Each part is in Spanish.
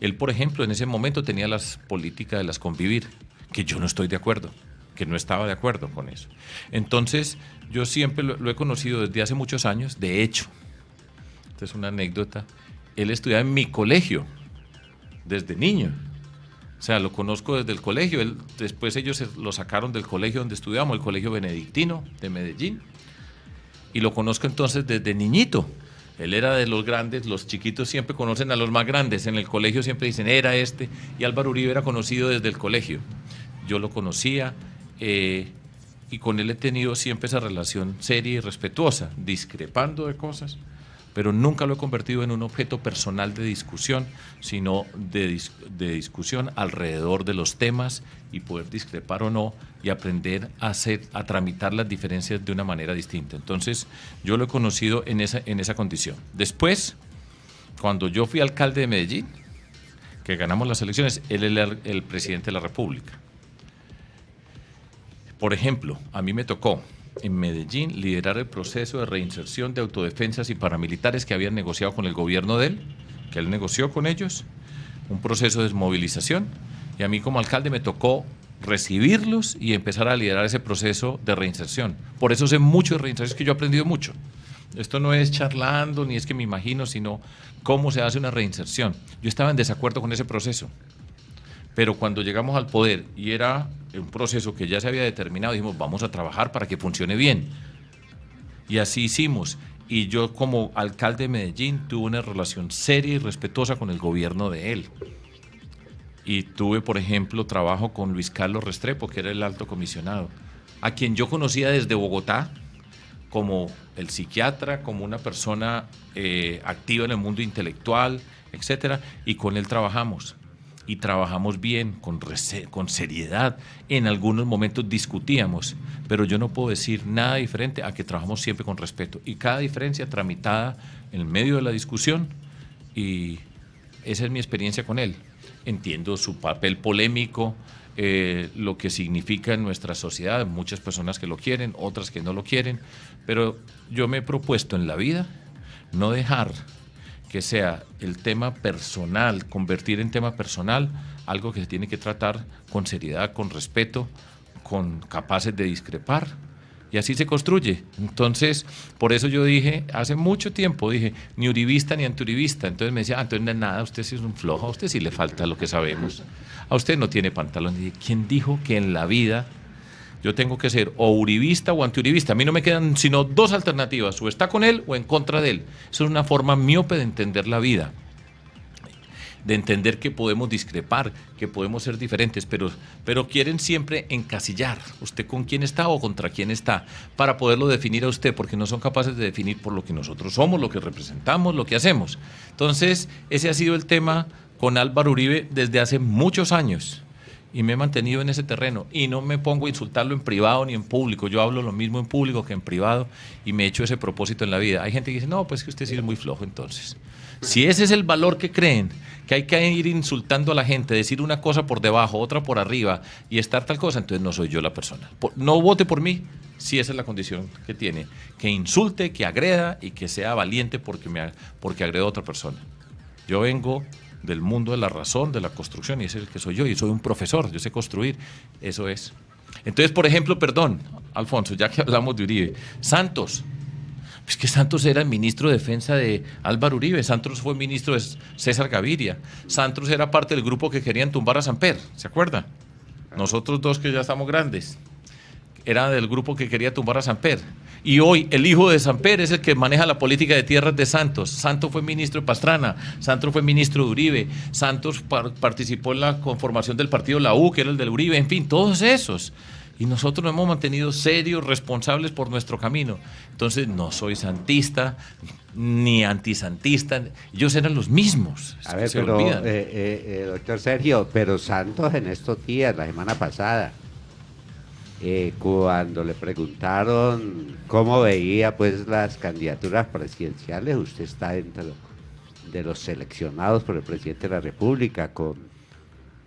Él, por ejemplo, en ese momento tenía las políticas de las convivir, que yo no estoy de acuerdo, que no estaba de acuerdo con eso. Entonces, yo siempre lo he conocido desde hace muchos años. De hecho, esta es una anécdota, él estudiaba en mi colegio desde niño. O sea, lo conozco desde el colegio. Después ellos lo sacaron del colegio donde estudiamos, el Colegio Benedictino de Medellín. Y lo conozco entonces desde niñito. Él era de los grandes, los chiquitos siempre conocen a los más grandes. En el colegio siempre dicen, era este. Y Álvaro Uribe era conocido desde el colegio. Yo lo conocía y con él he tenido siempre esa relación seria y respetuosa, discrepando de cosas, pero nunca lo he convertido en un objeto personal de discusión, sino de discusión alrededor de los temas y poder discrepar o no y aprender a tramitar las diferencias de una manera distinta. Entonces, yo lo he conocido en esa condición. Después, cuando yo fui alcalde de Medellín, que ganamos las elecciones, él era el presidente de la República. Por ejemplo, a mí me tocó en Medellín liderar el proceso de reinserción de autodefensas y paramilitares que habían negociado con el gobierno de él, que él negoció con ellos, un proceso de desmovilización, y a mí como alcalde me tocó recibirlos y empezar a liderar ese proceso de reinserción. Por eso sé mucho de reinserción, es que yo he aprendido mucho. Esto no es charlando, ni es que me imagino, sino cómo se hace una reinserción. Yo estaba en desacuerdo con ese proceso, pero cuando llegamos al poder y era un proceso que ya se había determinado, dijimos, vamos a trabajar para que funcione bien. Y así hicimos. Y yo como alcalde de Medellín tuve una relación seria y respetuosa con el gobierno de él. Y tuve, por ejemplo, trabajo con Luis Carlos Restrepo, que era el alto comisionado, a quien yo conocía desde Bogotá como el psiquiatra, como una persona activa en el mundo intelectual, etcétera, y con él trabajamos. Y trabajamos bien, con seriedad. En algunos momentos discutíamos, pero yo no puedo decir nada diferente a que trabajamos siempre con respeto. Y cada diferencia tramitada en medio de la discusión, y esa es mi experiencia con él. Entiendo su papel polémico, lo que significa en nuestra sociedad, muchas personas que lo quieren, otras que no lo quieren, pero yo me he propuesto en la vida no dejar que sea el tema personal, convertir en tema personal algo que se tiene que tratar con seriedad, con respeto, con capaces de discrepar, y así se construye. Entonces, por eso yo dije, hace mucho tiempo dije, ni uribista ni antiuribista. Entonces me decía, entonces nada, usted sí es un flojo, a usted sí le falta lo que sabemos, a usted no tiene pantalón. Y dije, ¿quién dijo que en la vida yo tengo que ser o uribista o antiuribista? A mí no me quedan sino dos alternativas, o está con él o en contra de él. Eso es una forma miope de entender la vida, de entender que podemos discrepar, que podemos ser diferentes, pero quieren siempre encasillar usted con quién está o contra quién está, para poderlo definir a usted, porque no son capaces de definir por lo que nosotros somos, lo que representamos, lo que hacemos. Entonces, ese ha sido el tema con Álvaro Uribe desde hace muchos años. Y me he mantenido en ese terreno y no me pongo a insultarlo en privado ni en público. Yo hablo lo mismo en público que en privado y me he hecho ese propósito en la vida. Hay gente que dice, no, pues que usted sí es muy flojo entonces. Si ese es el valor que creen, que hay que ir insultando a la gente, decir una cosa por debajo, otra por arriba y estar tal cosa, entonces no soy yo la persona. No vote por mí si esa es la condición que tiene. Que insulte, que agreda y que sea valiente porque agredó a otra persona. Yo vengo del mundo de la razón, de la construcción, y ese es el que soy yo, y soy un profesor, yo sé construir, eso es. Entonces, por ejemplo, perdón, Alfonso, ya que hablamos de Uribe, Santos, pues que Santos era el ministro de defensa de Álvaro Uribe, Santos fue ministro de César Gaviria, Santos era parte del grupo que querían tumbar a Samper, ¿se acuerda? Nosotros dos que ya estamos grandes, era del grupo que quería tumbar a Samper. Y hoy el hijo de Samper es el que maneja la política de tierras de Santos. Santos fue ministro de Pastrana, Santos fue ministro de Uribe, Santos participó en la conformación del partido La U, que era el del Uribe, en fin, todos esos. Y nosotros nos hemos mantenido serios, responsables por nuestro camino. Entonces, no soy santista, ni antisantista, ellos eran los mismos. A ver, pero, doctor Sergio, pero Santos en estos días, la semana pasada, cuando le preguntaron cómo veía pues las candidaturas presidenciales, usted está dentro de los seleccionados por el presidente de la República.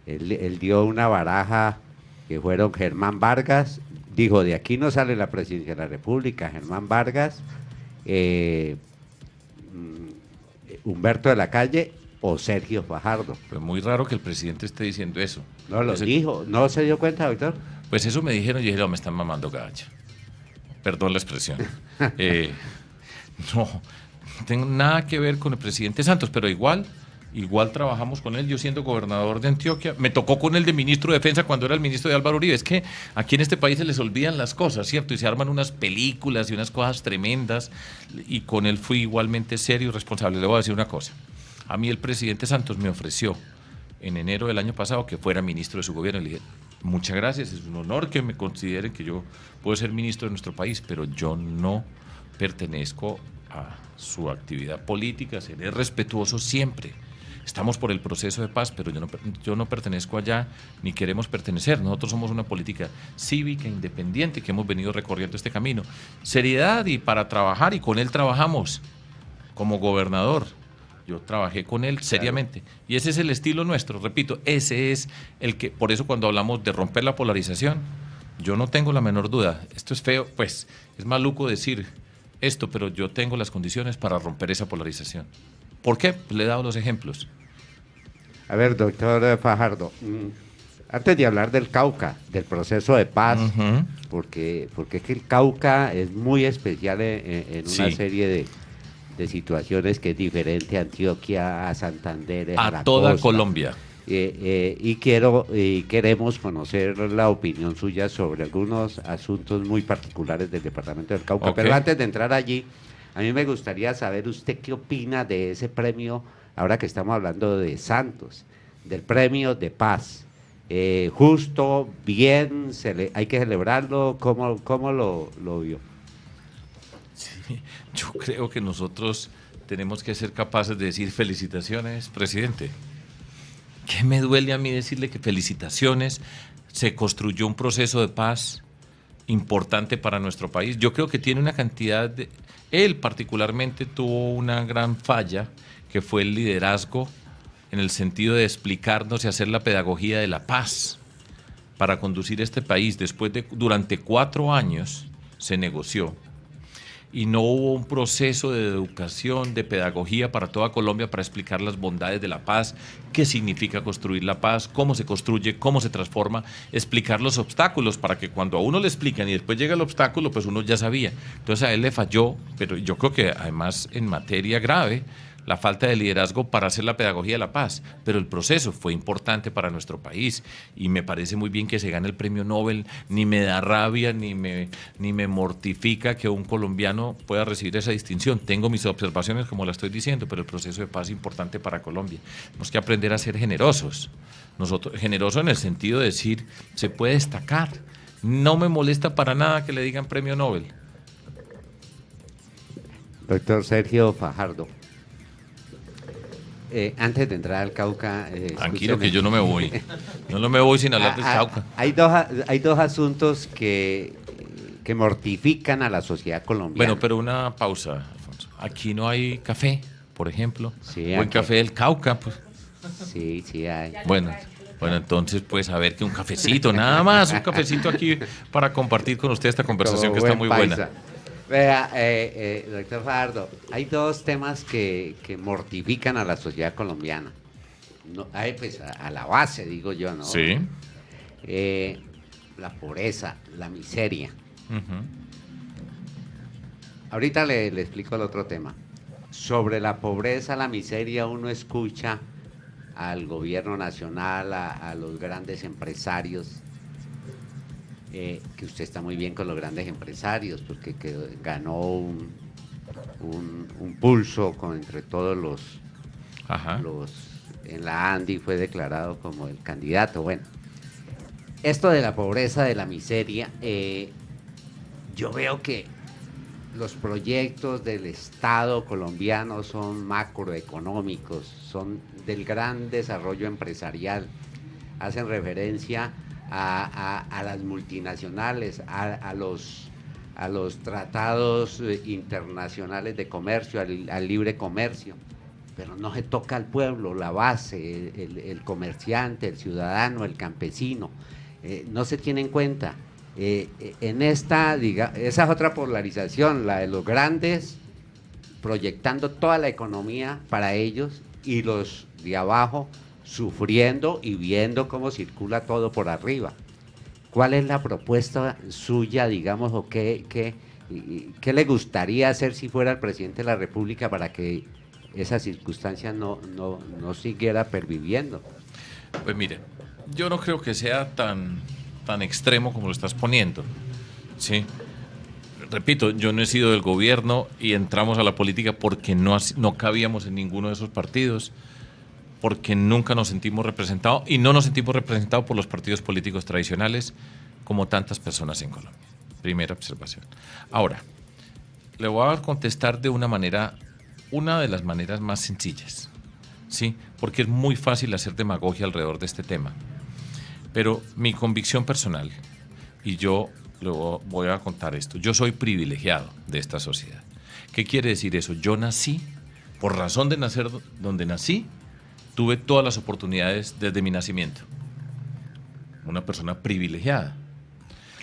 Él dio una baraja que fueron Germán Vargas, dijo, de aquí no sale la presidencia de la República, Germán Vargas, Humberto de la Calle o Sergio Fajardo? Pues muy raro que el presidente esté diciendo eso. No lo Ese- dijo, ¿no se dio cuenta, doctor? Pues eso me dijeron y dije, no, me están mamando gacha. Perdón la expresión. No tengo nada que ver con el presidente Santos, pero igual trabajamos con él. Yo siendo gobernador de Antioquia, me tocó con él de ministro de Defensa cuando era el ministro de Álvaro Uribe. Es que aquí en este país se les olvidan las cosas, ¿cierto? Y se arman unas películas y unas cosas tremendas. Y con él fui igualmente serio y responsable. Le voy a decir una cosa. A mí el presidente Santos me ofreció en enero del año pasado que fuera ministro de su gobierno. Le dije, muchas gracias, es un honor que me consideren que yo puedo ser ministro de nuestro país, pero yo no pertenezco a su actividad política, seré respetuoso siempre. Estamos por el proceso de paz, pero yo no pertenezco allá ni queremos pertenecer. Nosotros somos una política cívica, independiente, que hemos venido recorriendo este camino. Seriedad y para trabajar, y con él trabajamos como gobernador. Yo trabajé con él seriamente. Claro. Y ese es el estilo nuestro, repito, ese es el que, por eso cuando hablamos de romper la polarización, yo no tengo la menor duda. Esto es feo, pues, es maluco decir esto, pero yo tengo las condiciones para romper esa polarización. ¿Por qué? Pues le he dado los ejemplos. A ver, doctor Fajardo, antes de hablar del Cauca, del proceso de paz, porque es que el Cauca es muy especial en una serie de situaciones, que es diferente a Antioquia, a Santander, a toda costa. Colombia. Y queremos conocer la opinión suya sobre algunos asuntos muy particulares del departamento del Cauca. Okay. Pero antes de entrar allí, a mí me gustaría saber usted qué opina de ese premio, ahora que estamos hablando de Santos, del premio de paz. Justo, bien, hay que celebrarlo. ¿Cómo lo vio? Sí, yo creo que nosotros tenemos que ser capaces de decir felicitaciones, presidente. ¿Qué me duele a mí decirle que felicitaciones? Se construyó un proceso de paz importante para nuestro país. Yo creo que tiene una cantidad de... Él particularmente tuvo una gran falla, que fue el liderazgo en el sentido de explicarnos y hacer la pedagogía de la paz para conducir este país. Durante 4 años se negoció y no hubo un proceso de educación, de pedagogía para toda Colombia para explicar las bondades de la paz, qué significa construir la paz, cómo se construye, cómo se transforma, explicar los obstáculos para que cuando a uno le explican y después llega el obstáculo, pues uno ya sabía. Entonces a él le falló, pero yo creo que además en materia grave, la falta de liderazgo para hacer la pedagogía de la paz, pero el proceso fue importante para nuestro país y me parece muy bien que se gane el premio Nobel. Ni me da rabia ni me mortifica que un colombiano pueda recibir esa distinción. Tengo mis observaciones, como la estoy diciendo, pero el proceso de paz es importante para Colombia. Tenemos que aprender a ser generosos. Generosos en el sentido de decir, se puede destacar. No me molesta para nada que le digan premio Nobel. Doctor Sergio Fajardo. Antes de entrar al Cauca... Tranquilo, escúcheme. Que yo no me voy. Yo no me voy sin hablar del Cauca. Hay dos asuntos que mortifican a la sociedad colombiana. Bueno, pero una pausa, Alfonso. Aquí no hay café, por ejemplo. Sí, buen café del Cauca, pues. Sí hay. Bueno, entonces, pues, a ver, que un cafecito, nada más, un cafecito aquí para compartir con usted esta conversación que está muy buena. Vea, doctor Fajardo, hay dos temas que mortifican a la sociedad colombiana. No, pues a la base, digo yo, ¿no? Sí. La pobreza, la miseria. Ahorita le explico el otro tema. Sobre la pobreza, la miseria, uno escucha al gobierno nacional, a los grandes empresarios, que usted está muy bien con los grandes empresarios, porque ganó un pulso entre todos los en la ANDI, fue declarado como el candidato. Bueno, esto de la pobreza, de la miseria, yo veo que los proyectos del Estado colombiano son macroeconómicos, son del gran desarrollo empresarial, hacen referencia a las multinacionales, a los tratados internacionales de comercio, al libre comercio, pero no se toca al pueblo, la base, el comerciante, el ciudadano, el campesino, no se tiene en cuenta. En esa es otra polarización, la de los grandes proyectando toda la economía para ellos y los de abajo sufriendo y viendo cómo circula todo por arriba. ¿Cuál es la propuesta suya, digamos, o qué le gustaría hacer si fuera el presidente de la República para que esa circunstancia no siguiera perviviendo? Pues mire, yo no creo que sea tan extremo como lo estás poniendo, ¿sí? Repito, yo no he sido del gobierno y entramos a la política porque no cabíamos en ninguno de esos partidos, porque nunca nos sentimos representados y no nos sentimos representados por los partidos políticos tradicionales como tantas personas en Colombia. Primera observación. Ahora, le voy a contestar de una de las maneras más sencillas, ¿sí? Porque es muy fácil hacer demagogia alrededor de este tema. Pero mi convicción personal, y yo le voy a contar esto, yo soy privilegiado de esta sociedad. ¿Qué quiere decir eso? Yo nací, por razón de nacer donde nací, tuve todas las oportunidades desde mi nacimiento. Una persona privilegiada.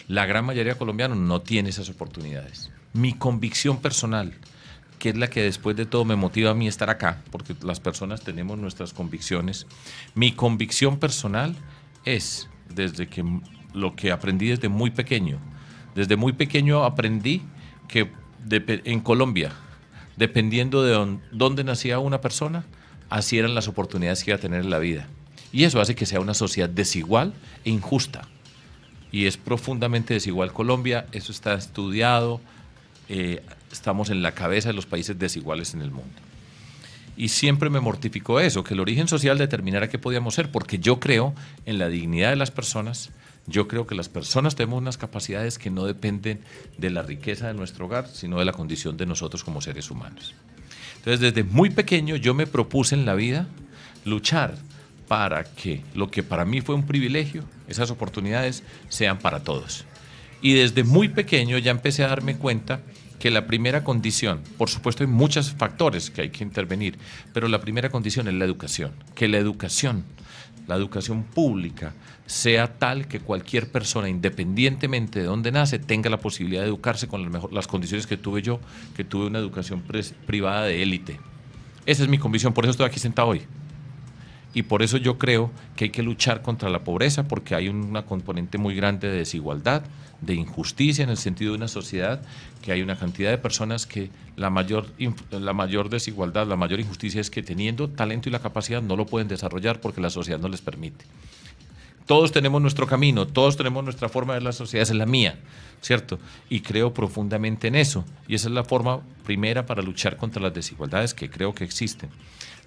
La gran mayoría de colombianos no tiene esas oportunidades. Mi convicción personal, que es la que después de todo me motiva a mí estar acá, porque las personas tenemos nuestras convicciones. Mi convicción personal es lo que aprendí desde muy pequeño. Desde muy pequeño aprendí que en Colombia, dependiendo de dónde nacía una persona, así eran las oportunidades que iba a tener en la vida. Y eso hace que sea una sociedad desigual e injusta. Y es profundamente desigual Colombia, eso está estudiado, estamos en la cabeza de los países desiguales en el mundo. Y siempre me mortificó eso, que el origen social determinara qué podíamos ser, porque yo creo en la dignidad de las personas, yo creo que las personas tenemos unas capacidades que no dependen de la riqueza de nuestro hogar, sino de la condición de nosotros como seres humanos. Entonces, desde muy pequeño yo me propuse en la vida luchar para que lo que para mí fue un privilegio, esas oportunidades sean para todos. Y desde muy pequeño ya empecé a darme cuenta que la primera condición, por supuesto hay muchos factores que hay que intervenir, pero la primera condición es la educación, que la educación pública sea tal que cualquier persona, independientemente de dónde nace, tenga la posibilidad de educarse con las condiciones que tuve yo, que tuve una educación privada de élite. Esa es mi convicción, por eso estoy aquí sentado hoy. Y por eso yo creo que hay que luchar contra la pobreza, porque hay una componente muy grande de desigualdad, de injusticia en el sentido de una sociedad, que hay una cantidad de personas que la mayor desigualdad, la mayor injusticia es que teniendo talento y la capacidad no lo pueden desarrollar porque la sociedad no les permite. Todos tenemos nuestro camino, todos tenemos nuestra forma de ver la sociedad, esa es la mía, ¿cierto? Y creo profundamente en eso. Y esa es la forma primera para luchar contra las desigualdades que creo que existen.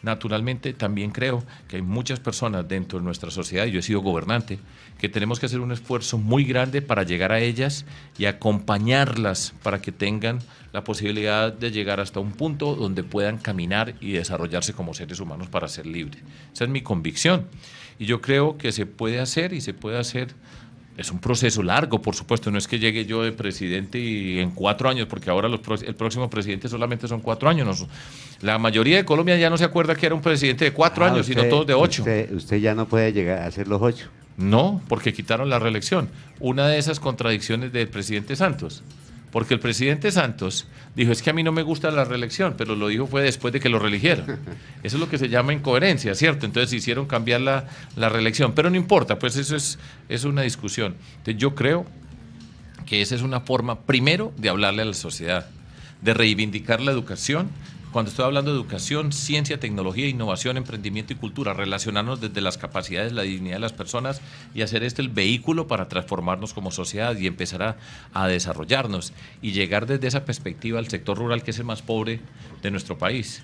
Naturalmente, también creo que hay muchas personas dentro de nuestra sociedad, y yo he sido gobernante, que tenemos que hacer un esfuerzo muy grande para llegar a ellas y acompañarlas para que tengan la posibilidad de llegar hasta un punto donde puedan caminar y desarrollarse como seres humanos para ser libres. Esa es mi convicción. Y yo creo que se puede hacer y se puede hacer. Es un proceso largo, por supuesto, no es que llegue yo de presidente y en 4 años, porque ahora el próximo presidente solamente son 4 años. La mayoría de Colombia ya no se acuerda que era un presidente de 4 años, sino todos de 8. Usted ya no puede llegar a ser los 8. No, porque quitaron la reelección. Una de esas contradicciones del presidente Santos, porque el presidente Santos dijo, es que a mí no me gusta la reelección, pero lo dijo fue después de que lo reeligieron. Eso es lo que se llama incoherencia, ¿cierto? Entonces hicieron cambiar la reelección, pero no importa, pues eso es una discusión. Entonces yo creo que esa es una forma, primero, de hablarle a la sociedad, de reivindicar la educación. Cuando estoy hablando de educación, ciencia, tecnología, innovación, emprendimiento y cultura, relacionarnos desde las capacidades, la dignidad de las personas y hacer el vehículo para transformarnos como sociedad y empezar a desarrollarnos y llegar desde esa perspectiva al sector rural, que es el más pobre de nuestro país.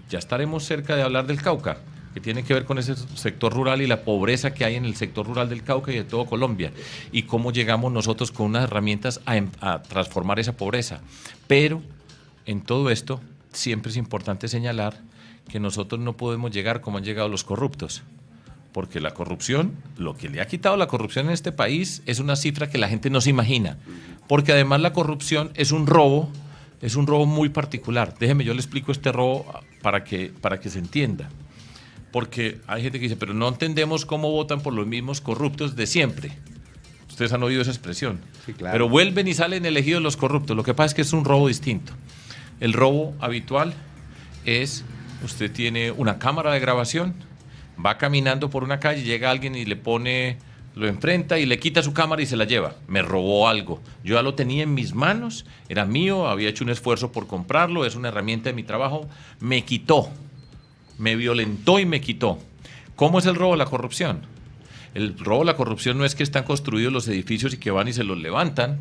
Ya estaremos cerca de hablar del Cauca, que tiene que ver con ese sector rural y la pobreza que hay en el sector rural del Cauca y de todo Colombia, y cómo llegamos nosotros con unas herramientas a transformar esa pobreza. Pero en todo esto siempre es importante señalar que nosotros no podemos llegar como han llegado los corruptos, porque la corrupción, lo que le ha quitado la corrupción en este país es una cifra que la gente no se imagina, porque además la corrupción es un robo muy particular. Déjeme, yo le explico este robo para que se entienda, porque hay gente que dice, pero no entendemos cómo votan por los mismos corruptos de siempre. Ustedes han oído esa expresión. Sí, claro. Pero vuelven y salen elegidos los corruptos. Lo que pasa es que es un robo distinto. El robo habitual es usted tiene una cámara de grabación, va caminando por una calle, llega alguien y le pone, lo enfrenta y le quita su cámara y se la lleva. Me robó algo. Yo ya lo tenía en mis manos, era mío, había hecho un esfuerzo por comprarlo, es una herramienta de mi trabajo. Me quitó, me violentó y me quitó. ¿Cómo es el robo? La corrupción. El robo, la corrupción no es que están construidos los edificios y que van y se los levantan,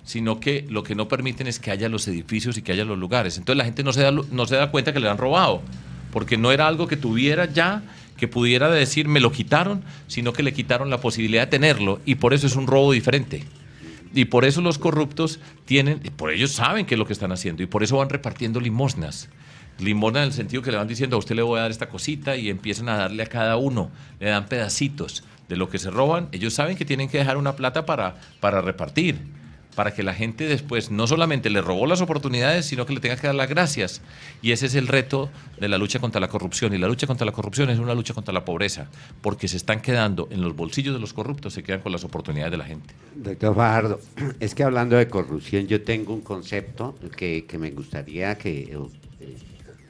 sino que lo que no permiten es que haya los edificios y que haya los lugares. Entonces la gente no se da cuenta que le han robado, porque no era algo que tuviera ya, que pudiera decir me lo quitaron, sino que le quitaron la posibilidad de tenerlo, y por eso es un robo diferente. Y por eso los corruptos tienen, y por ellos saben qué es lo que están haciendo, y por eso van repartiendo limosnas. Limosna en el sentido que le van diciendo a usted le voy a dar esta cosita y empiezan a darle a cada uno, le dan pedacitos de lo que se roban. Ellos saben que tienen que dejar una plata para repartir, para que la gente después no solamente le robó las oportunidades, sino que le tenga que dar las gracias. Y ese es el reto de la lucha contra la corrupción. Y la lucha contra la corrupción es una lucha contra la pobreza, porque se están quedando en los bolsillos de los corruptos, se quedan con las oportunidades de la gente. Doctor Fajardo, es que hablando de corrupción, yo tengo un concepto que me gustaría que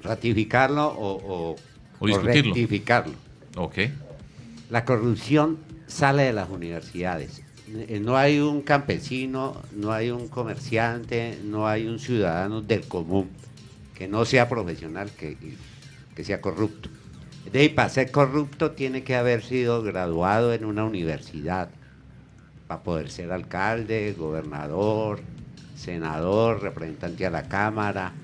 ratificarlo o discutirlo. rectificarlo. Ok. La corrupción sale de las universidades. No hay un campesino, no hay un comerciante, no hay un ciudadano del común que no sea profesional, que sea corrupto. De ahí, para ser corrupto tiene que haber sido graduado en una universidad para poder ser alcalde, gobernador, senador, representante a la Cámara,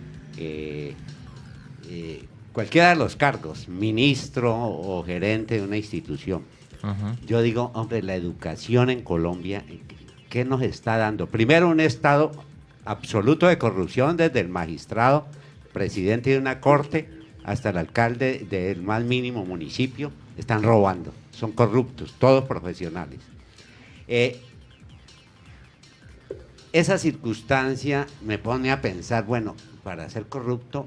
cualquiera de los cargos, ministro o gerente de una institución. Yo digo, hombre, la educación en Colombia, ¿qué nos está dando? Primero, un estado absoluto de corrupción, desde el magistrado, presidente de una corte, hasta el alcalde del más mínimo municipio, están robando, son corruptos, todos profesionales. Esa circunstancia me pone a pensar, bueno, para ser corrupto,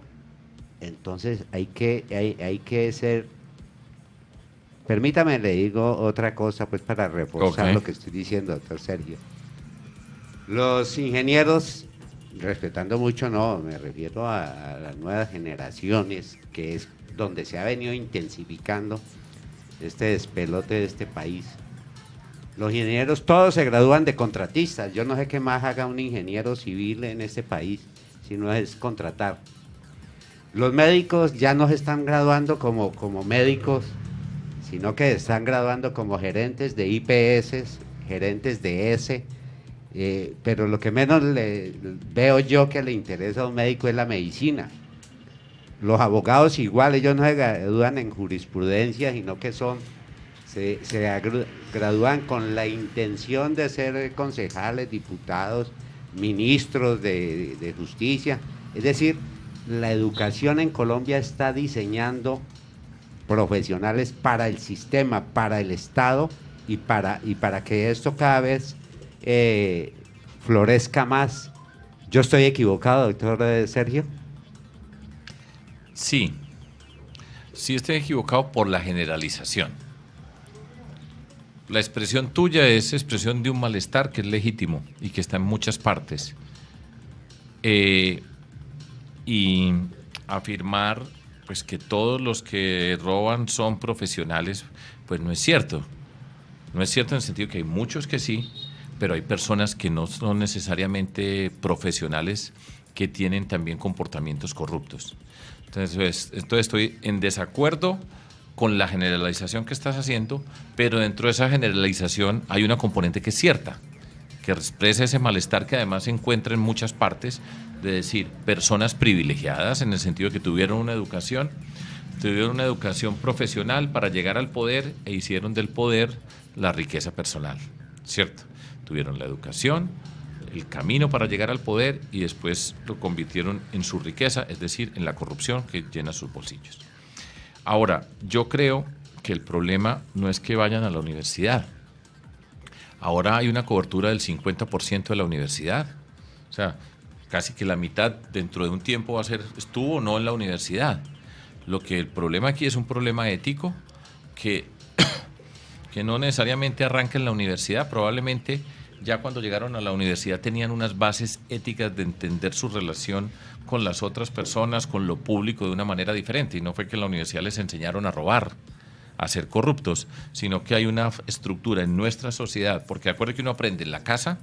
entonces hay que ser. Permítame, le digo otra cosa, pues, para reforzar lo que estoy diciendo, doctor Sergio. Los ingenieros, respetando mucho, no, me refiero a las nuevas generaciones, que es donde se ha venido intensificando este despelote de este país. Los ingenieros todos se gradúan de contratistas. Yo no sé qué más haga un ingeniero civil en este país, si no es contratar. Los médicos ya no se están graduando como médicos, sino que están graduando como gerentes de IPS, gerentes de ESE, pero lo que menos veo yo que le interesa a un médico es la medicina. Los abogados igual, ellos no se gradúan en jurisprudencia, sino que se gradúan con la intención de ser concejales, diputados, ministros de justicia. Es decir, la educación en Colombia está diseñando profesionales para el sistema, para el Estado y para que esto cada vez florezca más. ¿Yo estoy equivocado, doctor Sergio? Sí estoy equivocado por la generalización. La expresión tuya es expresión de un malestar que es legítimo y que está en muchas partes. Y afirmar pues que todos los que roban son profesionales, pues no es cierto. No es cierto en el sentido que hay muchos que sí, pero hay personas que no son necesariamente profesionales, que tienen también comportamientos corruptos. Entonces estoy en desacuerdo con la generalización que estás haciendo, pero dentro de esa generalización hay una componente que es cierta, que expresa ese malestar que además se encuentra en muchas partes, de decir, personas privilegiadas en el sentido de que tuvieron una educación profesional para llegar al poder e hicieron del poder la riqueza personal, ¿cierto? Tuvieron la educación, el camino para llegar al poder y después lo convirtieron en su riqueza, es decir, en la corrupción que llena sus bolsillos. Ahora, yo creo que el problema no es que vayan a la universidad. Ahora hay una cobertura del 50% de la universidad. O sea, casi que la mitad dentro de un tiempo estuvo o no en la universidad. Lo que el problema aquí es un problema ético que no necesariamente arranca en la universidad, probablemente ya cuando llegaron a la universidad tenían unas bases éticas de entender su relación con las otras personas, con lo público de una manera diferente. Y no fue que en la universidad les enseñaron a robar, a ser corruptos, sino que hay una estructura en nuestra sociedad, porque acuérdate que uno aprende en la casa,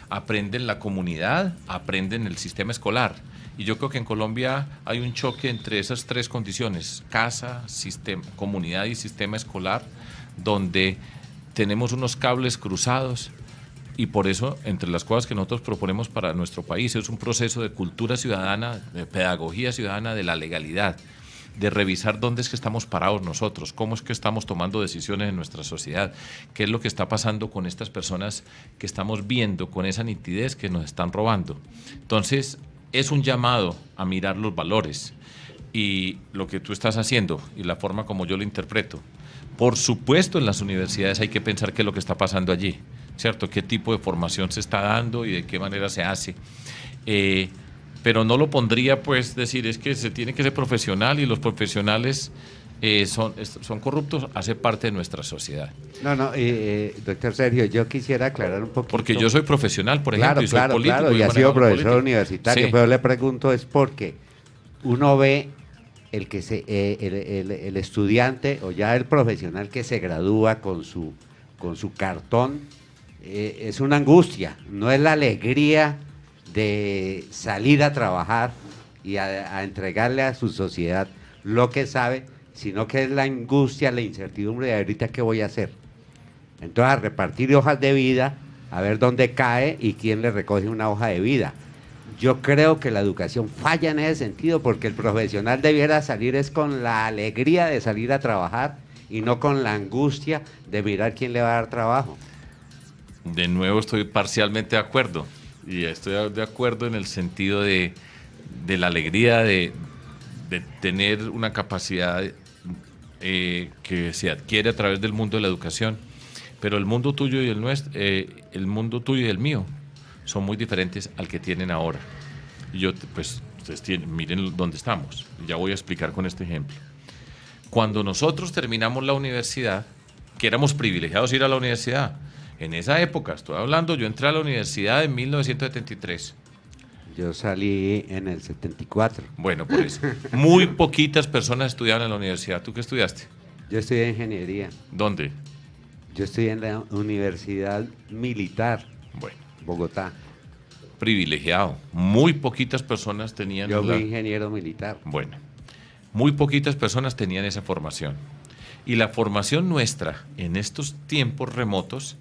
aprende en la comunidad, aprende en el sistema escolar. Y yo creo que en Colombia hay un choque entre esas tres condiciones, casa, sistema, comunidad y sistema escolar, donde tenemos unos cables cruzados. Y por eso, entre las cosas que nosotros proponemos para nuestro país, es un proceso de cultura ciudadana, de pedagogía ciudadana, de la legalidad, de revisar dónde es que estamos parados nosotros, cómo es que estamos tomando decisiones en nuestra sociedad, qué es lo que está pasando con estas personas que estamos viendo con esa nitidez que nos están robando. Entonces, es un llamado a mirar los valores y lo que tú estás haciendo y la forma como yo lo interpreto. Por supuesto, en las universidades hay que pensar qué es lo que está pasando allí, ¿cierto? Qué tipo de formación se está dando y de qué manera se hace. Pero no lo pondría, pues, decir, es que se tiene que ser profesional y los profesionales son corruptos, hace parte de nuestra sociedad. No, doctor Sergio, yo quisiera aclarar un poquito. Porque yo soy profesional, por ejemplo, y soy político. Claro, y ha sido profesor universitario, sí. Pero le pregunto es porque uno ve el estudiante o ya el profesional que se gradúa con su cartón, es una angustia, no es la alegría de salir a trabajar y a entregarle a su sociedad lo que sabe, sino que es la angustia, la incertidumbre de ahorita qué voy a hacer. Entonces, a repartir hojas de vida, a ver dónde cae y quién le recoge una hoja de vida. Yo creo que la educación falla en ese sentido, porque el profesional debiera salir es con la alegría de salir a trabajar y no con la angustia de mirar quién le va a dar trabajo. De nuevo estoy parcialmente de acuerdo, y estoy de acuerdo en el sentido de la alegría de tener una capacidad que se adquiere a través del mundo de la educación, pero el mundo tuyo y el mundo tuyo y el mío son muy diferentes al que tienen ahora. Y yo, pues, ustedes miren dónde estamos. Ya voy a explicar con este ejemplo. Cuando nosotros terminamos la universidad, que éramos privilegiados ir a la universidad, en esa época, estoy hablando, yo entré a la universidad en 1973. Yo salí en el 74. Bueno, por eso. Muy poquitas personas estudiaban en la universidad. ¿Tú qué estudiaste? Yo estudié ingeniería. ¿Dónde? Yo estudié en la Universidad Militar, Bueno, Bogotá. privilegiado. Muy poquitas personas tenían... Yo fui ingeniero militar. Bueno, muy poquitas personas tenían esa formación. Y la formación nuestra en estos tiempos remotos,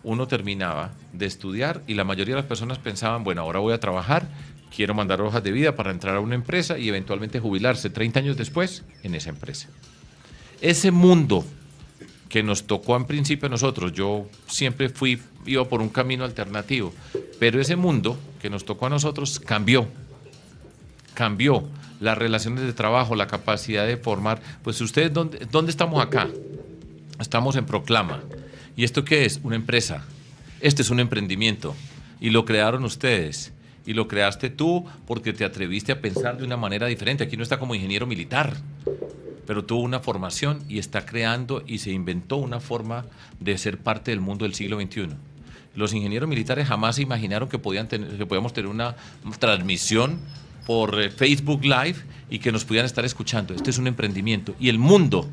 uno terminaba de estudiar y la mayoría de las personas pensaban, bueno, ahora voy a trabajar, quiero mandar hojas de vida para entrar a una empresa y eventualmente jubilarse 30 años después en esa empresa. Ese mundo que nos tocó en principio a nosotros, yo siempre iba por un camino alternativo, pero ese mundo que nos tocó a nosotros cambió las relaciones de trabajo, la capacidad de formar. Pues ustedes, ¿dónde estamos acá? Estamos en Proclama. ¿Y esto qué es? Una empresa. Este es un emprendimiento y lo crearon ustedes y lo creaste tú porque te atreviste a pensar de una manera diferente. Aquí no está como ingeniero militar, pero tuvo una formación y está creando y se inventó una forma de ser parte del mundo del siglo XXI. Los ingenieros militares jamás se imaginaron que podíamos tener una transmisión por Facebook Live y que nos pudieran estar escuchando. Este es un emprendimiento y el mundo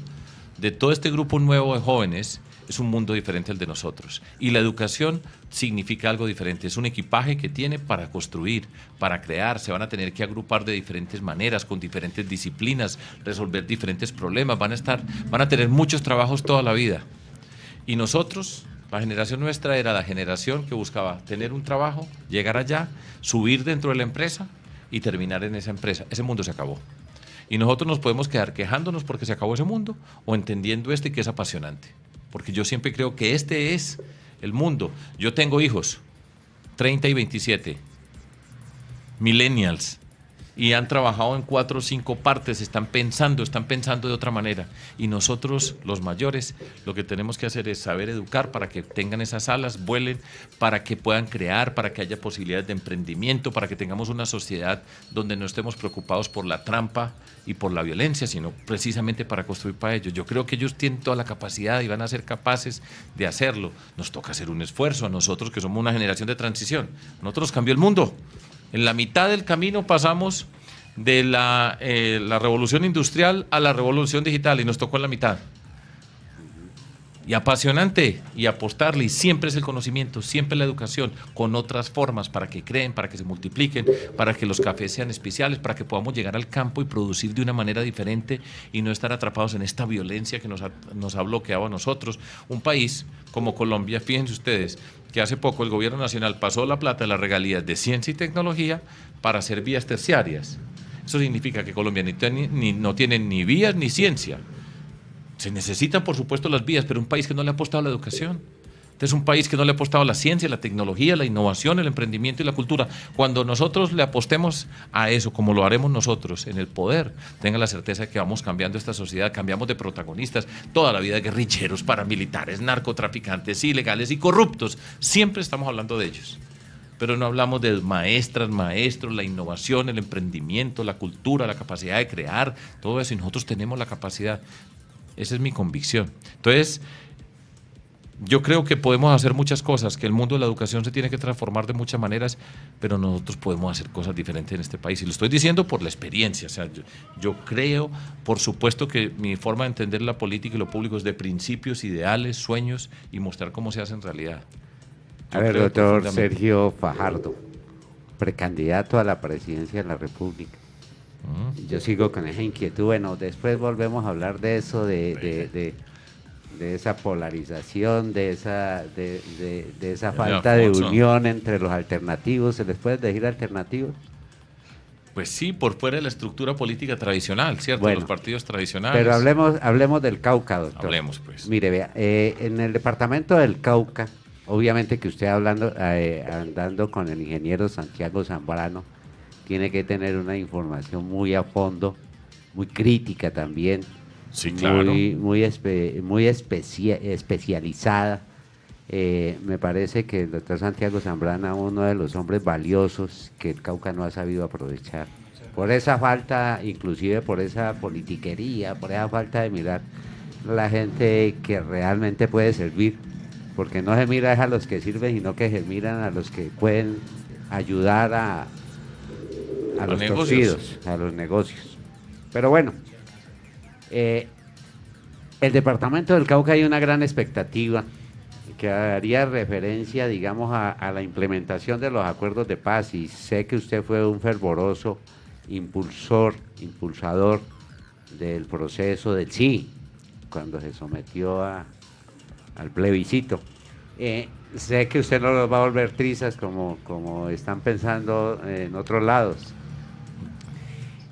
de todo este grupo nuevo de jóvenes es un mundo diferente al de nosotros. Y la educación significa algo diferente. Es un equipaje que tiene para construir, para crear. Se van a tener que agrupar de diferentes maneras, con diferentes disciplinas, resolver diferentes problemas. Van a tener muchos trabajos toda la vida. Y nosotros, la generación nuestra era la generación que buscaba tener un trabajo, llegar allá, subir dentro de la empresa y terminar en esa empresa. Ese mundo se acabó. Y nosotros nos podemos quedar quejándonos porque se acabó ese mundo o entendiendo que es apasionante. Porque yo siempre creo que este es el mundo. Yo tengo hijos, 30 y 27, millennials, y han trabajado en 4 o 5 partes, están pensando de otra manera. Y nosotros, los mayores, lo que tenemos que hacer es saber educar para que tengan esas alas, vuelen, para que puedan crear, para que haya posibilidades de emprendimiento, para que tengamos una sociedad donde no estemos preocupados por la trampa y por la violencia, sino precisamente para construir para ellos. Yo creo que ellos tienen toda la capacidad y van a ser capaces de hacerlo. Nos toca hacer un esfuerzo a nosotros que somos una generación de transición. Nosotros cambió el mundo. En la mitad del camino pasamos de la revolución industrial a la revolución digital y nos tocó en la mitad. Y apasionante, y apostarle, y siempre es el conocimiento, siempre la educación, con otras formas para que creen, para que se multipliquen, para que los cafés sean especiales, para que podamos llegar al campo y producir de una manera diferente y no estar atrapados en esta violencia que nos ha bloqueado a nosotros. Un país como Colombia, fíjense ustedes, que hace poco el gobierno nacional pasó la plata de las regalías de ciencia y tecnología para hacer vías terciarias. Eso significa que Colombia no tiene ni vías ni ciencia. Se necesitan, por supuesto, las vías, pero un país que no le ha apostado a la educación. Este es un país que no le ha apostado a la ciencia, la tecnología, la innovación, el emprendimiento y la cultura. Cuando nosotros le apostemos a eso, como lo haremos nosotros en el poder, tengan la certeza de que vamos cambiando esta sociedad, cambiamos de protagonistas. Toda la vida guerrilleros, paramilitares, narcotraficantes, ilegales y corruptos. Siempre estamos hablando de ellos. Pero no hablamos de maestras, maestros, la innovación, el emprendimiento, la cultura, la capacidad de crear, todo eso. Y nosotros tenemos la capacidad. Esa es mi convicción. Entonces, yo creo que podemos hacer muchas cosas, que el mundo de la educación se tiene que transformar de muchas maneras, pero nosotros podemos hacer cosas diferentes en este país. Y lo estoy diciendo por la experiencia. O sea, yo creo, por supuesto, que mi forma de entender la política y lo público es de principios, ideales, sueños y mostrar cómo se hace en realidad. A ver, doctor Sergio Fajardo, precandidato a la presidencia de la República. Yo sigo con esa inquietud. Bueno, después volvemos a hablar de eso, de esa polarización, de esa falta de unión entre los alternativos. ¿Se les puede decir alternativos? Pues sí, por fuera de la estructura política tradicional, ¿cierto? Bueno, los partidos tradicionales. Pero hablemos del Cauca, doctor. Hablemos, pues. Mire, vea, en el departamento del Cauca, obviamente que usted andando con el ingeniero Santiago Zambrano, tiene que tener una información muy a fondo, muy crítica también, sí, claro. muy especializada. Me parece que el doctor Santiago Zambrano, uno de los hombres valiosos que el Cauca no ha sabido aprovechar. Por esa falta, inclusive por esa politiquería, por esa falta de mirar la gente que realmente puede servir, porque no se mira a los que sirven, sino que se miran a los que pueden ayudar a los torcidos, a los negocios. Pero bueno, el departamento del Cauca hay una gran expectativa que haría referencia, digamos, a la implementación de los acuerdos de paz, y sé que usted fue un fervoroso impulsador del proceso del sí, cuando se sometió al plebiscito. Sé que usted no los va a volver trizas como están pensando en otros lados.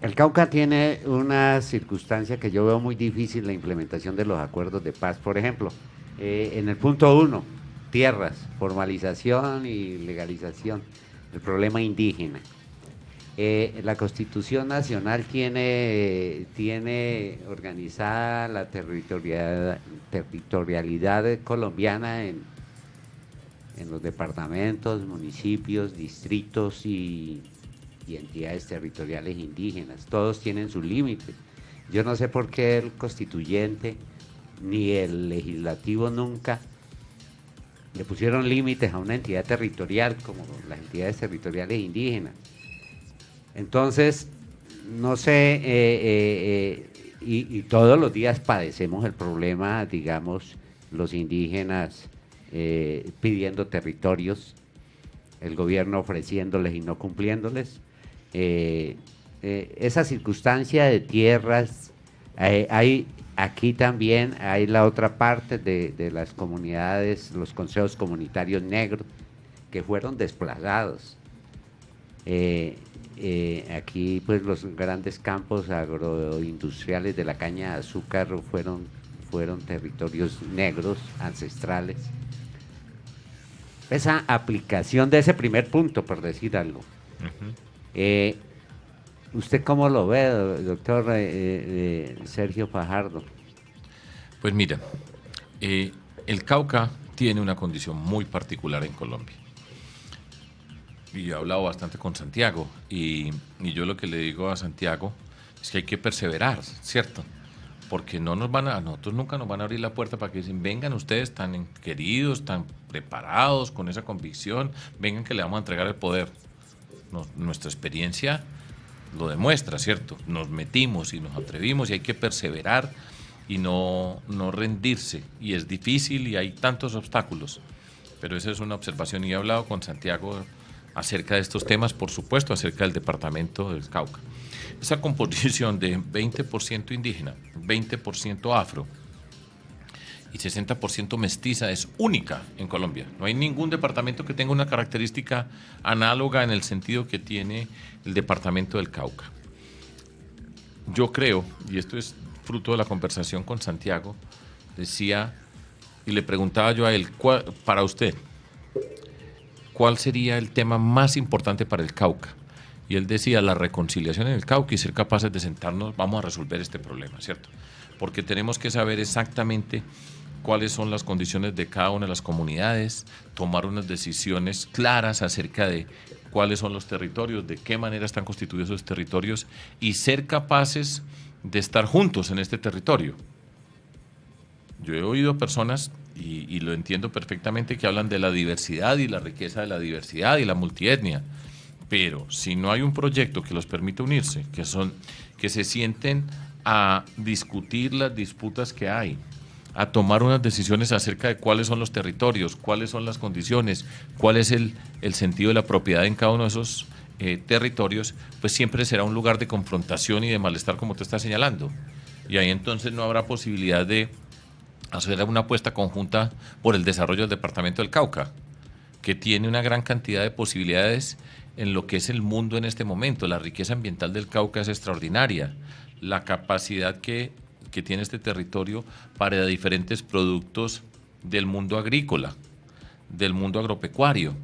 El Cauca tiene una circunstancia que yo veo muy difícil, la implementación de los acuerdos de paz. Por ejemplo, en el punto 1, tierras, formalización y legalización, el problema indígena. La Constitución Nacional tiene organizada la territorialidad colombiana en los departamentos, municipios, distritos y entidades territoriales indígenas. Todos tienen sus límites. Yo no sé por qué el constituyente ni el legislativo nunca le pusieron límites a una entidad territorial como las entidades territoriales indígenas. Entonces, no sé, y todos los días padecemos el problema, digamos, los indígenas pidiendo territorios, el gobierno ofreciéndoles y no cumpliéndoles. Esa circunstancia de tierras, aquí también hay la otra parte de las comunidades, los consejos comunitarios negros, que fueron desplazados. Aquí pues los grandes campos agroindustriales de la caña de azúcar fueron territorios negros, ancestrales. Esa aplicación de ese primer punto, por decir algo. ¿Usted cómo lo ve, doctor Sergio Fajardo? Pues mira, el Cauca tiene una condición muy particular en Colombia. Y he hablado bastante con Santiago y yo lo que le digo a Santiago es que hay que perseverar, ¿cierto? Porque no nos van a nosotros nunca nos van a abrir la puerta para que dicen, vengan ustedes tan queridos, tan preparados, con esa convicción, vengan que le vamos a entregar el poder. Nuestra experiencia lo demuestra, ¿cierto? Nos metimos y nos atrevimos y hay que perseverar y no rendirse. Y es difícil y hay tantos obstáculos. Pero esa es una observación y he hablado con Santiago acerca de estos temas, por supuesto, acerca del departamento del Cauca. Esa composición de 20% indígena, 20% afro y 60% mestiza es única en Colombia. No hay ningún departamento que tenga una característica análoga en el sentido que tiene el departamento del Cauca. Yo creo, y esto es fruto de la conversación con Santiago, decía, y le preguntaba yo a él, para usted, ¿cuál sería el tema más importante para el Cauca? Y él decía, la reconciliación en el Cauca y ser capaces de sentarnos, vamos a resolver este problema, ¿cierto? Porque tenemos que saber exactamente cuáles son las condiciones de cada una de las comunidades, tomar unas decisiones claras acerca de cuáles son los territorios, de qué manera están constituidos esos territorios y ser capaces de estar juntos en este territorio. Yo he oído personas, y lo entiendo perfectamente, que hablan de la diversidad y la riqueza de la diversidad y la multietnia, pero si no hay un proyecto que los permita unirse, que se sienten a discutir las disputas que hay, a tomar unas decisiones acerca de cuáles son los territorios, cuáles son las condiciones, cuál es el sentido de la propiedad en cada uno de esos territorios, pues siempre será un lugar de confrontación y de malestar, como te estás señalando. Y ahí entonces no habrá posibilidad de hacer una apuesta conjunta por el desarrollo del departamento del Cauca, que tiene una gran cantidad de posibilidades en lo que es el mundo en este momento. La riqueza ambiental del Cauca es extraordinaria. La capacidad que tiene este territorio para diferentes productos del mundo agrícola, del mundo agropecuario,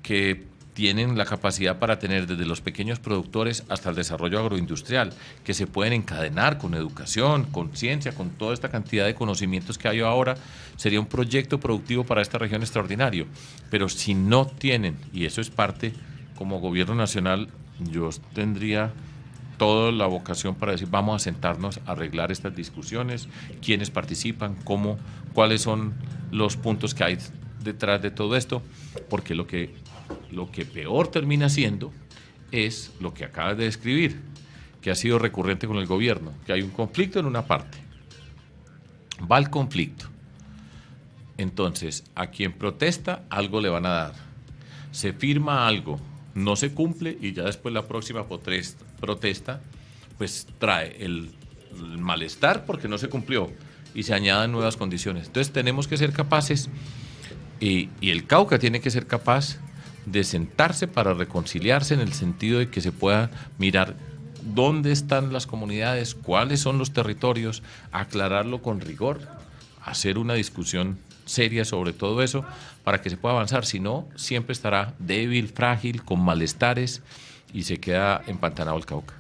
que tienen la capacidad para tener desde los pequeños productores hasta el desarrollo agroindustrial, que se pueden encadenar con educación, con ciencia, con toda esta cantidad de conocimientos que hay ahora. Sería un proyecto productivo para esta región extraordinario. Pero si no tienen, y eso es parte, como gobierno nacional, yo tendría toda la vocación para decir, vamos a sentarnos a arreglar estas discusiones, quiénes participan, cómo, cuáles son los puntos que hay detrás de todo esto, porque lo que peor termina siendo es lo que acabas de describir, que ha sido recurrente con el gobierno, que hay un conflicto en una parte, va el conflicto, entonces a quien protesta algo le van a dar, se firma algo, no se cumple y ya después la próxima protesta pues trae el malestar porque no se cumplió y se añadan nuevas condiciones. Entonces tenemos que ser capaces y el Cauca tiene que ser capaz de sentarse para reconciliarse en el sentido de que se pueda mirar dónde están las comunidades, cuáles son los territorios, aclararlo con rigor, hacer una discusión seria sobre todo eso para que se pueda avanzar. Si no, siempre estará débil, frágil, con malestares y se queda empantanado el Cauca.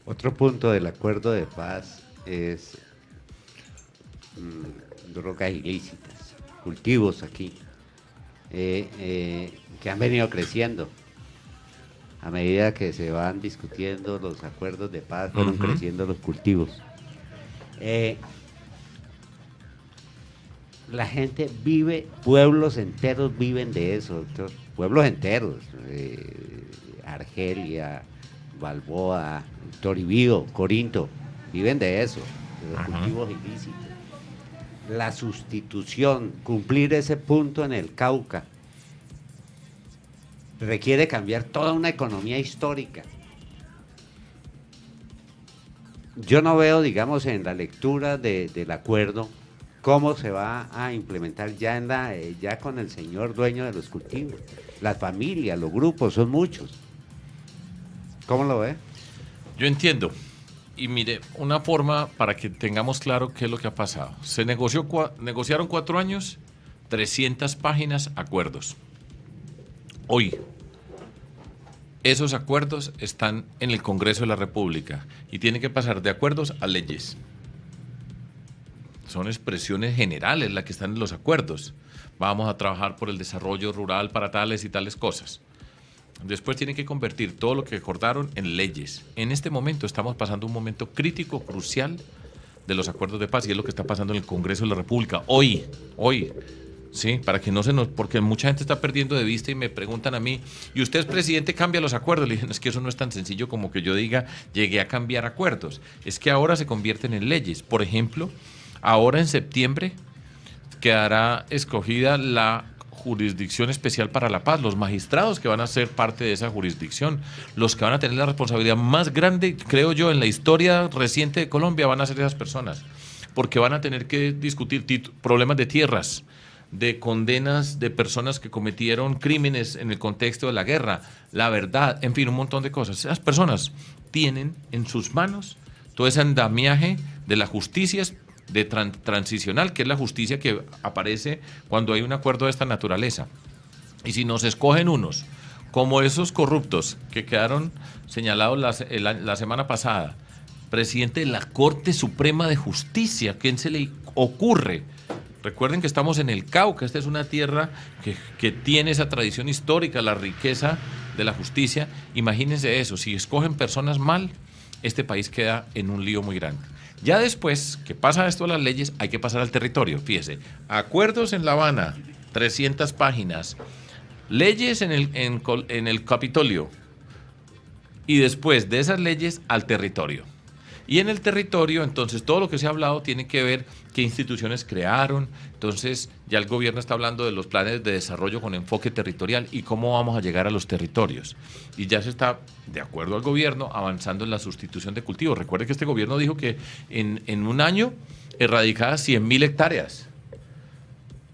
Otro punto del acuerdo de paz es drogas ilícitas, cultivos aquí, que han venido creciendo. A medida que se van discutiendo los acuerdos de paz, fueron creciendo los cultivos. La gente vive, pueblos enteros viven de eso, doctor. Pueblos enteros, Argelia, Balboa, Toribío, Corinto, viven de eso, de los cultivos ilícitos. La sustitución, cumplir ese punto en el Cauca, requiere cambiar toda una economía histórica. Yo no veo, digamos, en la lectura del acuerdo cómo se va a implementar ya con el señor dueño de los cultivos. Las familias, los grupos, son muchos. ¿Cómo lo ve? Yo entiendo. Y mire, una forma para que tengamos claro qué es lo que ha pasado. Se negociaron 4 años, 300 páginas, acuerdos. Hoy, Esos acuerdos están en el Congreso de la República y tienen que pasar de acuerdos a leyes. Son expresiones generales las que están en los acuerdos. Vamos a trabajar por el desarrollo rural para tales y tales cosas. Después tienen que convertir todo lo que acordaron en leyes. En este momento estamos pasando un momento crítico, crucial de los acuerdos de paz y es lo que está pasando en el Congreso de la República. Hoy, sí, para que no se nos... Porque mucha gente está perdiendo de vista y me preguntan a mí, ¿y usted es presidente, cambia los acuerdos? Le dije, es que eso no es tan sencillo como que yo diga, llegué a cambiar acuerdos. Es que ahora se convierten en leyes. Por ejemplo, ahora en septiembre quedará escogida la Jurisdicción Especial para la Paz, los magistrados que van a ser parte de esa jurisdicción, los que van a tener la responsabilidad más grande, creo yo, en la historia reciente de Colombia van a ser esas personas, porque van a tener que discutir problemas de tierras, de condenas de personas que cometieron crímenes en el contexto de la guerra, la verdad, en fin, un montón de cosas. Esas personas tienen en sus manos todo ese andamiaje de la justicia de transicional, que es la justicia que aparece cuando hay un acuerdo de esta naturaleza. Y si nos escogen unos, como esos corruptos que quedaron señalados la semana pasada, presidente de la Corte Suprema de Justicia, ¿quién se le ocurre? Recuerden que estamos en el Cauca, esta es una tierra que tiene esa tradición histórica, la riqueza de la justicia. Imagínense eso, si escogen personas mal, este país queda en un lío muy grande. Ya después que pasa esto a las leyes, hay que pasar al territorio. Fíjese, acuerdos en La Habana, 300 páginas, leyes en el Capitolio y después de esas leyes al territorio. Y en el territorio, entonces, todo lo que se ha hablado tiene que ver qué instituciones crearon. Entonces, ya el gobierno está hablando de los planes de desarrollo con enfoque territorial y cómo vamos a llegar a los territorios. Y ya se está, de acuerdo al gobierno, avanzando en la sustitución de cultivos. Recuerde que este gobierno dijo que en un año erradicaba 100.000 hectáreas.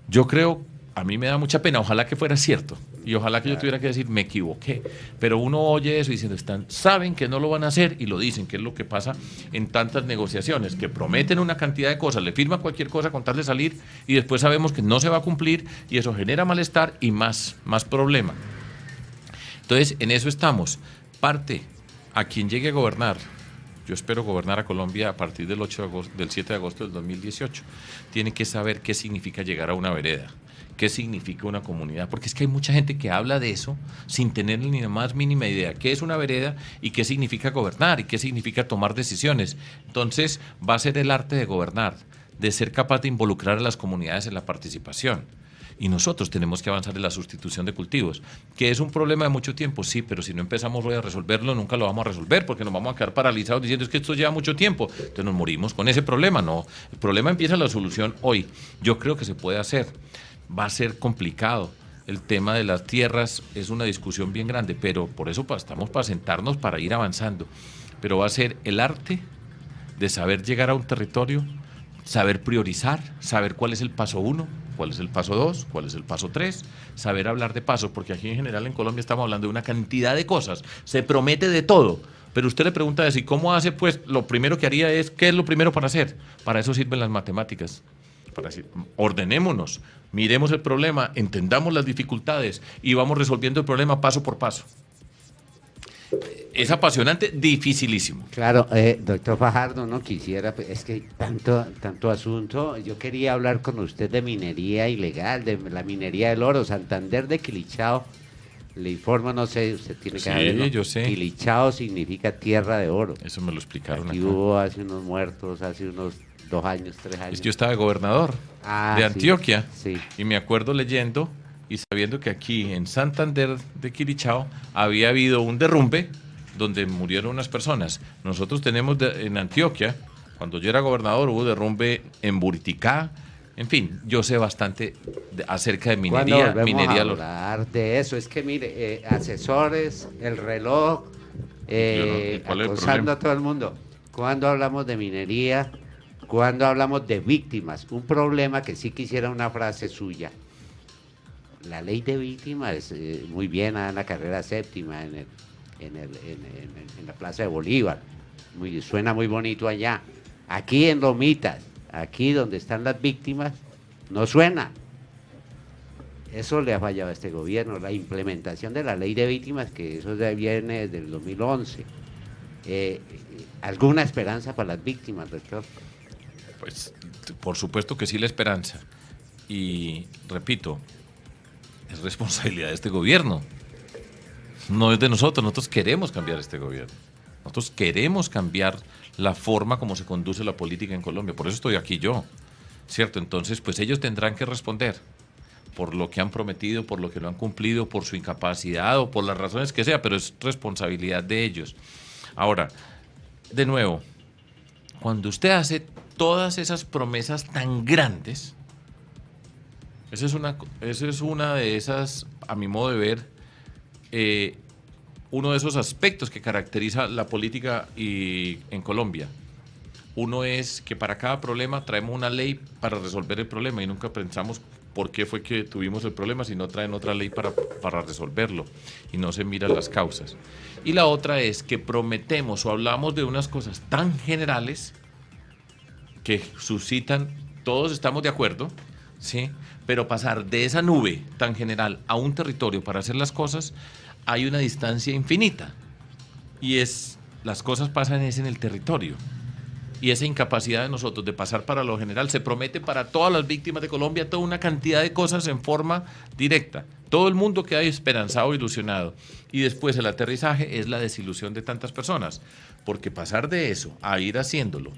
Yo creo, a mí me da mucha pena, ojalá que fuera cierto. Y ojalá que yo tuviera que decir, me equivoqué. Pero uno oye eso diciendo, saben que no lo van a hacer y lo dicen, que es lo que pasa en tantas negociaciones, que prometen una cantidad de cosas, le firman cualquier cosa con tal de salir y después sabemos que no se va a cumplir y eso genera malestar y más problema. Entonces, en eso estamos. Parte a quien llegue a gobernar, yo espero gobernar a Colombia a partir del 7 de agosto del 2018, tiene que saber qué significa llegar a una vereda. ¿Qué significa una comunidad? Porque es que hay mucha gente que habla de eso sin tener ni la más mínima idea. ¿Qué es una vereda y qué significa gobernar y qué significa tomar decisiones? Entonces va a ser el arte de gobernar, de ser capaz de involucrar a las comunidades en la participación. Y nosotros tenemos que avanzar en la sustitución de cultivos, que es un problema de mucho tiempo, sí, pero si no empezamos hoy a resolverlo, nunca lo vamos a resolver, porque nos vamos a quedar paralizados diciendo es que esto lleva mucho tiempo. Entonces nos morimos con ese problema. No, el problema empieza en la solución hoy. Yo creo que se puede hacer. Va a ser complicado. El tema de las tierras es una discusión bien grande, pero por eso estamos para sentarnos, para ir avanzando. Pero va a ser el arte de saber llegar a un territorio, saber priorizar, saber cuál es el paso 1, cuál es el paso 2, cuál es el paso 3, saber hablar de pasos, porque aquí en general en Colombia estamos hablando de una cantidad de cosas, se promete de todo, pero usted le pregunta de si cómo hace, pues lo primero que haría es, ¿qué es lo primero para hacer? Para eso sirven las matemáticas. Para decir, ordenémonos, miremos el problema, entendamos las dificultades y vamos resolviendo el problema paso por paso. Es apasionante, dificilísimo. Claro, doctor Fajardo, no quisiera, es que hay tanto asunto. Yo quería hablar con usted de minería ilegal, de la minería del oro. Santander de Quilichao, le informo, no sé, usted tiene que saberlo. Sí, yo sé. Quilichao significa tierra de oro. Eso me lo explicaron Aquí acá. hubo hace unos muertos, hace unos 2 años, 3 años. Es que yo estaba de gobernador de Antioquia sí. Y me acuerdo leyendo y sabiendo que aquí en Santander de Quilichao había habido un derrumbe donde murieron unas personas. Nosotros tenemos en Antioquia, cuando yo era gobernador, hubo derrumbe en Buriticá. En fin, yo sé bastante acerca de minería. Vamos a hablar de eso. Es que mire, asesores, el reloj, acosando a todo el mundo. Cuando hablamos de minería, cuando hablamos de víctimas, un problema que sí quisiera una frase suya. La ley de víctimas, muy bien, en la carrera séptima, en la Plaza de Bolívar. Suena muy bonito allá. Aquí en Lomitas, aquí donde están las víctimas, no suena. Eso le ha fallado a este gobierno, la implementación de la ley de víctimas, que eso ya viene desde el 2011. ¿Alguna esperanza para las víctimas, doctor? Pues por supuesto que sí, la esperanza. Y repito, es responsabilidad de este gobierno. No es de nosotros. Nosotros queremos cambiar este gobierno. Nosotros queremos cambiar la forma como se conduce la política en Colombia. Por eso estoy aquí yo, ¿cierto? Entonces, pues ellos tendrán que responder por lo que han prometido, por lo que no han cumplido, por su incapacidad o por las razones que sea, pero es responsabilidad de ellos. Ahora, de nuevo, cuando usted hace todas esas promesas tan grandes, esa es una de esas, a mi modo de ver, uno de esos aspectos que caracteriza la política en Colombia. Uno es que para cada problema traemos una ley para resolver el problema y nunca pensamos por qué fue que tuvimos el problema, si no traen otra ley para resolverlo y no se miran las causas. Y la otra es que prometemos o hablamos de unas cosas tan generales que suscitan, todos estamos de acuerdo, ¿sí? Pero pasar de esa nube tan general a un territorio para hacer las cosas, hay una distancia infinita. Y las cosas pasan en el territorio. Y esa incapacidad de nosotros de pasar para lo general se promete para todas las víctimas de Colombia toda una cantidad de cosas en forma directa. Todo el mundo queda esperanzado, ilusionado. Y después el aterrizaje es la desilusión de tantas personas. Porque pasar de eso a ir haciéndolo,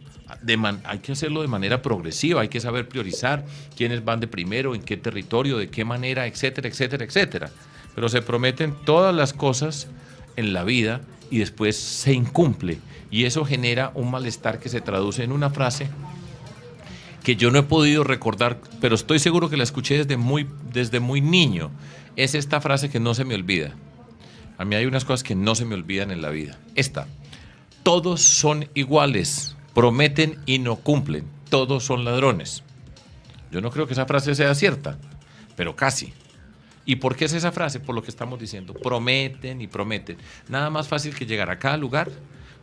hay que hacerlo de manera progresiva, hay que saber priorizar quiénes van de primero, en qué territorio, de qué manera, etcétera, etcétera, etcétera. Pero se prometen todas las cosas en la vida y después se incumple. Y eso genera un malestar que se traduce en una frase que yo no he podido recordar, pero estoy seguro que la escuché desde muy niño. Es esta frase que no se me olvida. A mí hay unas cosas que no se me olvidan en la vida. Todos son iguales, prometen y no cumplen. Todos son ladrones. Yo no creo que esa frase sea cierta, pero casi. ¿Y por qué es esa frase? Por lo que estamos diciendo. Prometen y prometen. Nada más fácil que llegar a cada lugar.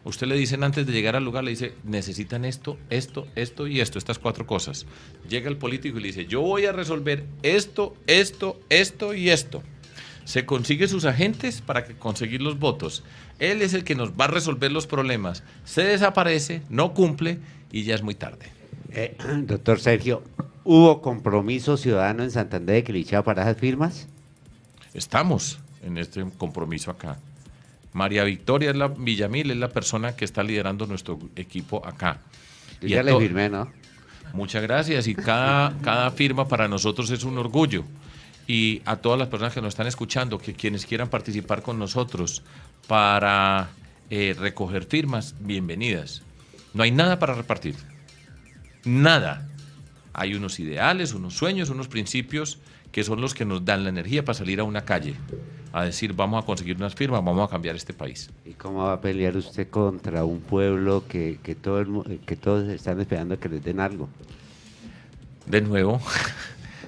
Usted le dicen antes de llegar al lugar, le dice, necesitan esto, esto, esto y esto, estas 4 cosas. Llega el político y le dice, yo voy a resolver esto, esto, esto y esto. Se consigue sus agentes para conseguir los votos. Él es el que nos va a resolver los problemas. Se desaparece, no cumple y ya es muy tarde. Doctor Sergio, ¿hubo compromiso ciudadano en Santander de Quilichao para esas firmas? Estamos en este compromiso acá. María Victoria Villamil es la persona que está liderando nuestro equipo acá. Yo ya le firmé, ¿no? Muchas gracias y cada firma para nosotros es un orgullo. Y a todas las personas que nos están escuchando, que quienes quieran participar con nosotros para recoger firmas, bienvenidas. No hay nada para repartir. Nada. Hay unos ideales, unos sueños, unos principios que son los que nos dan la energía para salir a una calle a decir vamos a conseguir unas firmas, vamos a cambiar este país. ¿Y cómo va a pelear usted contra un pueblo que todos están esperando que les den algo? De nuevo,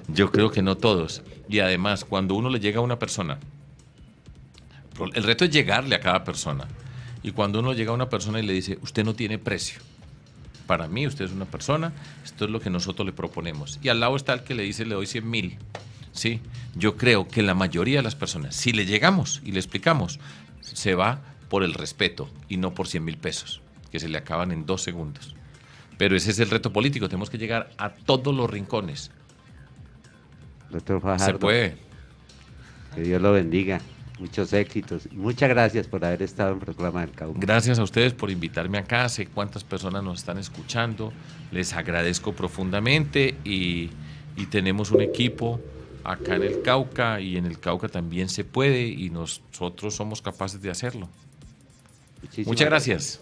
yo creo que no todos. Y además, cuando uno le llega a una persona, el reto es llegarle a cada persona. Y cuando uno llega a una persona y le dice, usted no tiene precio. Para mí, usted es una persona, esto es lo que nosotros le proponemos. Y al lado está el que le dice, le doy 100.000. ¿Sí? Yo creo que la mayoría de las personas, si le llegamos y le explicamos, se va por el respeto y no por 100.000 pesos, que se le acaban en 2 segundos. Pero ese es el reto político, tenemos que llegar a todos los rincones. Doctor Fajardo, se puede. Que Dios lo bendiga. Muchos éxitos. Muchas gracias por haber estado en Proclama del Cauca. Gracias a ustedes por invitarme acá. Sé cuántas personas nos están escuchando. Les agradezco profundamente y tenemos un equipo acá en el Cauca y en el Cauca también se puede y nosotros somos capaces de hacerlo. Muchas gracias.